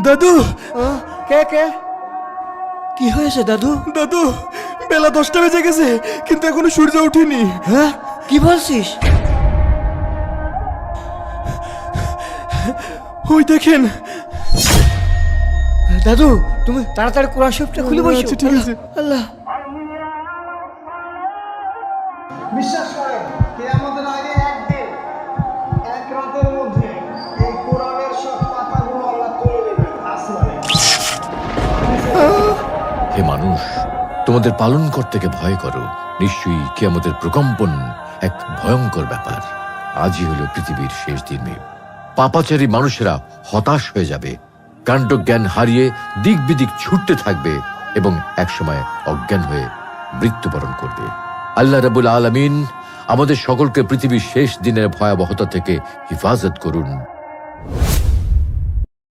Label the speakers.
Speaker 1: দাদু,
Speaker 2: কে কে কি হয়েছে দাদু?
Speaker 1: দাদু, বেলা 10টা বেজে গেছে, কিন্তু এখনো সূর্য ওঠেনি।
Speaker 2: হ্যাঁ, কি বলছিস?
Speaker 1: ওই দেখেন।
Speaker 2: দাদু, তুমি তাড়াতাড়ি কোরআন শরীফটা খুলে বসো।
Speaker 1: আচ্ছা, ঠিক আছে।
Speaker 2: আল্লাহ,
Speaker 3: বিশ্বাস করেন কিয়ামতের আগে একদিন এক রাতের মধ্যে এই কোরআনের সব পাতাগুলো আল্লাহ তুলে নেবেন আসমানে।
Speaker 4: হে মানুষ, তোমাদের পালনকর্তাকে ভয় করো। নিশ্চয়ই কিয়ামতের প্রকম্পন এক ভয়ঙ্কর ব্যাপার। আজই হলো পৃথিবীর শেষ দিন। পাপাচারী মানুষেরা হতাশ হয়ে যাবে, কাণ্ডজ্ঞান হারিয়ে দিক বিদিক ছুটতে থাকবে এবং একসময় অজ্ঞান হয়ে মৃত্যুবরণ করবে। আল্লাহ রাব্বুল আলামিন আমাদের সকলকে পৃথিবীর শেষ দিনের ভয়াবহতা থেকে হিফাজত করুন।